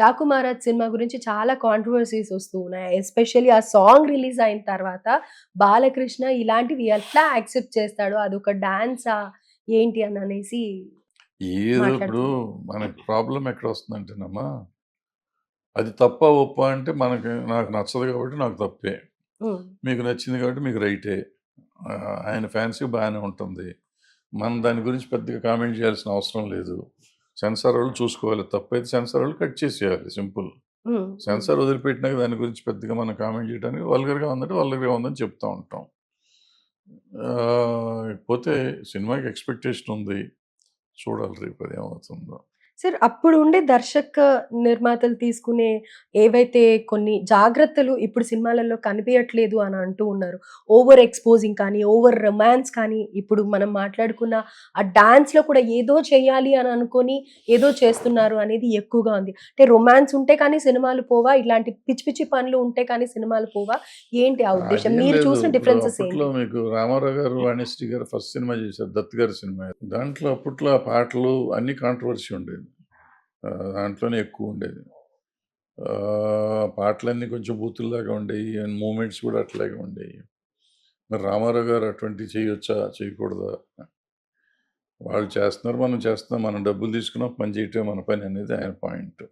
'Daaku Maharaj' cinema గురించి చాలా controversies వస్తూ ఉన్నాయి. ఎస్పెషల్లీ ఆ సాంగ్ రిలీజ్ అయిన తర్వాత బాలకృష్ణ ఇలాంటివి ఎట్లా యాక్సెప్ట్ చేస్తాడు? అదొక డాన్సా? ఏంటి అని అనేసి ఏదో ఇప్పుడు మాట్లాడుతున్నారు. మనకి ప్రాబ్లమ్ ఎక్కడొస్తుందంటేనమ్మా, అది తప్పా, ఒప్పా అంటే నాకు నచ్చదు కాబట్టి నాకు తప్పే. హ్మ్. మీకు నచ్చింది కాబట్టి మీకు రైటే. ఆయన ఫ్యాన్స్‌కి బానే ఉంటుంది. మనం దాని గురించి పెద్దగా కామెంట్ చేయాల్సిన అవసరం లేదు. సెన్సార్ వోళ్ళు చూసుకోవాలి. తప్పైతే సెన్సార్ వోళ్ళు కట్ చేసేయాలి సింపుల్. హ్మ్. హ్మ్. సెన్సార్ వదిలిపెట్టినాక దాని గురించి పెద్దగా మనం కామెంట్ చేయడానికి వల్గర్‌గా ఉందంటే వల్గర్‌గా ఉందని చెప్తా ఉంటాం. పోతే సినిమాకి ఎక్స్‌పెక్టేషన్ ఉంది. చూడాలి రేపు అది ఏమవుతుందో. సార్ అప్పుడు ఉండే దర్శక నిర్మాతలు తీసుకునే ఏవైతే కొన్ని జాగ్రత్తలు ఇప్పుడు సినిమాలలో కనిపియట్లేదు అని అంటూ ఉన్నారు. ఓవర్ ఎక్స్‌పోజింగ్ కానీ, ఓవర్ రొమాన్స్ కానీ, ఇప్పుడు మనం మాట్లాడుకున్న ఆ డాన్స్‌లో కూడా ఏదో చేయాలి అని అనుకోని ఏదో చేస్తున్నారు అనేది ఎక్కువగా ఉంది. అంటే రొమాన్స్ ఉంటే కానీ సినిమాలు పోవా? ఇలాంటి పిచ్చి పిచ్చి పనులు ఉంటే కానీ సినిమాలు పోవా? ఏంటి ఆ ఉద్దేశ్యం? అదేం మీరు లేదు. చూసిన ఇప్పుడు డిఫరెన్సెస్ అప్పట్లో ఏంటి? మీకు రామారావు గారు, వాణిశ్రీ గారు ఫస్ట్ సినిమా చేశారు. 'దత్' గారి సినిమా. దాంట్లో అప్పట్లో ఆ పాటలు అన్నీ కాంట్రోవర్సీ ఉండేది. దాంట్లోనే ఎక్కువుండేది. పాటలన్నీ కొంచెం బూతుల్లాగా ఉండేయి. అండ్ మూవ్‌మెంట్స్ కూడా అట్లాగే ఉండేయి. మరి రామారావు గారు అటువంటివి చేయొచ్చా? చేయకూడదా? వాళ్ళు చేస్తున్నారు, మనం చేస్తున్నాం. మనం డబ్బులు తీసుకున్నాం, పని చేయటమే మన పని అనేది ఆయన పాయింట్.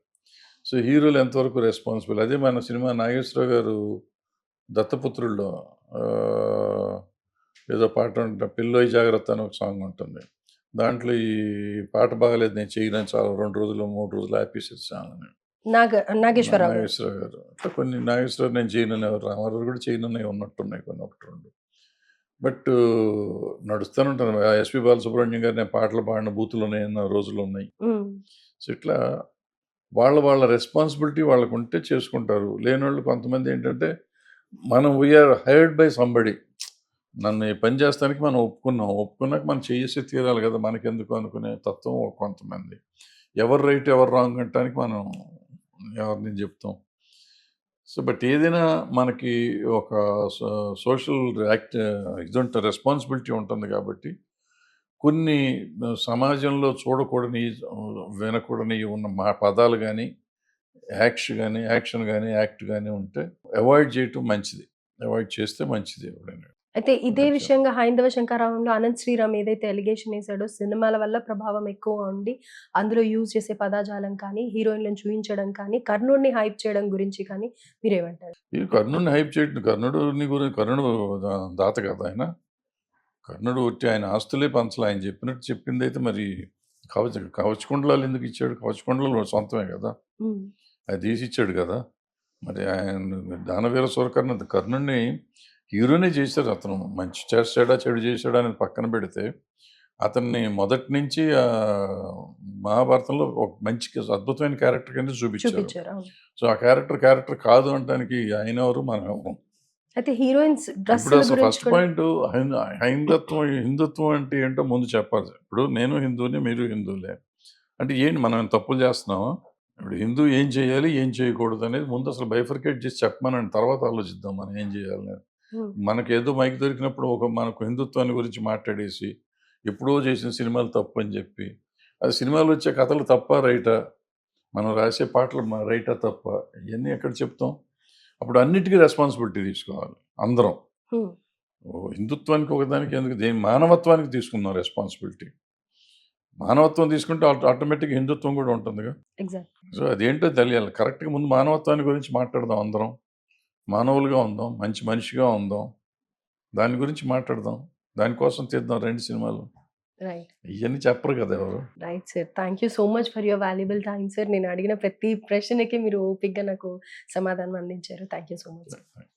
సో, హీరోలు ఎంతవరకు రెస్పాన్సిబుల్. అదే మన సినిమా నాగేశ్వరరావు గారు 'దత్తపుత్రుడులో' ఆహ్, ఏదో పాట ఉంట 'పిల్లోయ్ జాగ్రత్త' అని ఒక సాంగ్ ఉంటుంది. దాంట్లో ఈ పాట బాగాలేదు నేను చేయనని చాలా 2 రోజులు, 3 రోజులు ఆపేసారు ఛానెల్‌ని. నాగేశ్వరరావు గారు. నాగేశ్వరరావు గారు. అట్లా కొన్ని నాగేశ్వరరావు నేను చేయననేవారు. రామారావు కూడా చేయననేవి ఉన్నట్టున్నాయి కొన్ని 1, 2. బట్ నడుస్తూనే ఉంటుంది. ఎస్‌పి బాలసుబ్రహ్మణ్యం గారు నేను పాటలు పాడిన బూతులున్నాయన్న రోజులున్నాయి. హ్మ్. సో, ఇట్లా వాళ్ళ రెస్పాన్సిబిలిటీ వాళ్ళకుంటే చేసుకుంటారు. లేనోళ్ళు కొంతమందేంటంటే, మనం we are hired by somebody. నన్ను ఈ పని చేస్తానికి మనం ఒప్పుకున్నాం. ఒప్పుకున్నాక మనం చేసి తీరాలి గదా! మనకెందుకు అనుకునే తత్వం కొంతమంది. ఎవరు రైట్, ఎవరు రాంగ్ అనటానికి మనం ఎవరిని జెప్తాం. సో, బట్ ఏదైనా మనకి ఒక సో సోషల్ ఇదుంట రెస్పాన్సిబిలిటీ ఉంటుంది గాబట్టి, కొన్ని సమాజంలో చూడకూడని, వినకూడనియి ఉన్న పదాలు గాని, యాక్షన్ గాని, యాక్ట్ గాని ఉంటే అవాయిడ్ చేయటం మంచిది. అవాయిడ్ చేస్తే మంచిది ఎప్పుడైనా. అయితే ఇదే కొంచెం విషయంగా 'హైందవ శంకరాభరణంలో' అనంత్ శ్రీరామ్ ఏదైతే అలిగేషన్ ఏసాడో సినిమాల వల్ల ప్రభావం ఎక్కువ ఉండి, అందులో యూజ్ చేసే పదజాలం కానీ, హీరోయిన్‌లను చూయించడం కానీ, కర్ణుడిని హైప్ చేయడం గురించి కానీ మీరేమంటారు? ఈ కర్ణుడిని హైప్ చేయటం కర్ణుడు దాత కదా ఆయన. కర్ణుడు ఉట్టి ఆయన ఆస్తులే పంచల. ఆయన చెప్పినట్టు చెప్పిందైతే మరి కవచకుండలాలు ఎందుకు ఇచ్చాడు? కవచకుండలాలు సొంతమే కదా! హ్మ్. అది తీసిచ్చాడు కదా! మరి ఆయన దానవీర సూరకర్ణ కర్ణుడిని హీరోనే చేశారు అతను. మంచి చేశాడా, చెడు చేశాడా అనేది పక్కన పెడితే, అతన్ని మొదటి నుంచి మహాభారతంలో ఒక మంచి అద్భుతమైన క్యారెక్టర్ కింద చూపిచ్చారు. చూపిచ్చారు. అవును. సో, ఆ క్యారెక్టర్ కాదు అనటానికి ఆయనెవరు, మనమెవరం. అయితే హీరోయిన్స్ డ్రెస్సుల ఇప్పుడసలు గురించి ఫస్ట్ కూడా పాయింటు హిందుత్వం అంటే ఏంటో ముందు చెప్పాలి. ఇప్పుడు నేను హిందువునే, మీరు హిందువులే. అంటే ఏంటి మనం ఏమైనా తప్పులు చేస్తున్నామా? ఇప్పుడు హిందూ ఏం చేయాలి, ఏం చేయకూడదనేది ముందు అసలు బైఫర్కేట్ చేసి చెప్పమనండి. తర్వాత ఆలోచిద్దాం మనం ఏం చేయాలనేది. హ్మ్. మనకేదో మైక్ దొరికినప్పుడు మనకు హిందుత్వాన్ని గురించి మాట్లాడేసి, ఎప్పుడో చేసిన సినిమాలు తప్పని చెప్పి, అది సినిమాలో వచ్చే కథలు తప్పా, రైటా? మనం రాసే పాటలు రైటా, తప్పా? ఇయన్నీ ఎక్కడ చెప్తాం? అప్పుడు అన్నిటికి రెస్పాన్సిబిలిటీ తీసుకోవాలి అందరం. హ్మ్. హిందుత్వానికి ఒకదానికి ఎందుకు మానవత్వానికి తీసుకుందాం రెస్పాన్సిబిలిటీ. మానవత్వం తీసుకుంటే ఆటోమేటిక్‌గా హిందుత్వం కూడా ఉంటుందిగా. ఎగ్జాక్ట్. సో, అదేంటో తెలియాలి. కరెక్ట్‌గా ముందు మానవత్వాన్ని గురించి మాట్లాడదాం అందరం. మానవులుగా ఉందాం. మంచి మనిషిగా ఉందాం. దాని గురించి మాట్లాడదాం. దానికోసం తీద్దాం 2 సినిమాలు. రైట్. ఇయన్నీ చెప్పరు కదా ఎవరు. Right sir. Thank you so much for your valuable time sir. నేను అడిగిన ప్రతి ప్రశ్నకి మీరు ఓపికగా నాకు సమాధానం అందించారు. Thank you so much sir.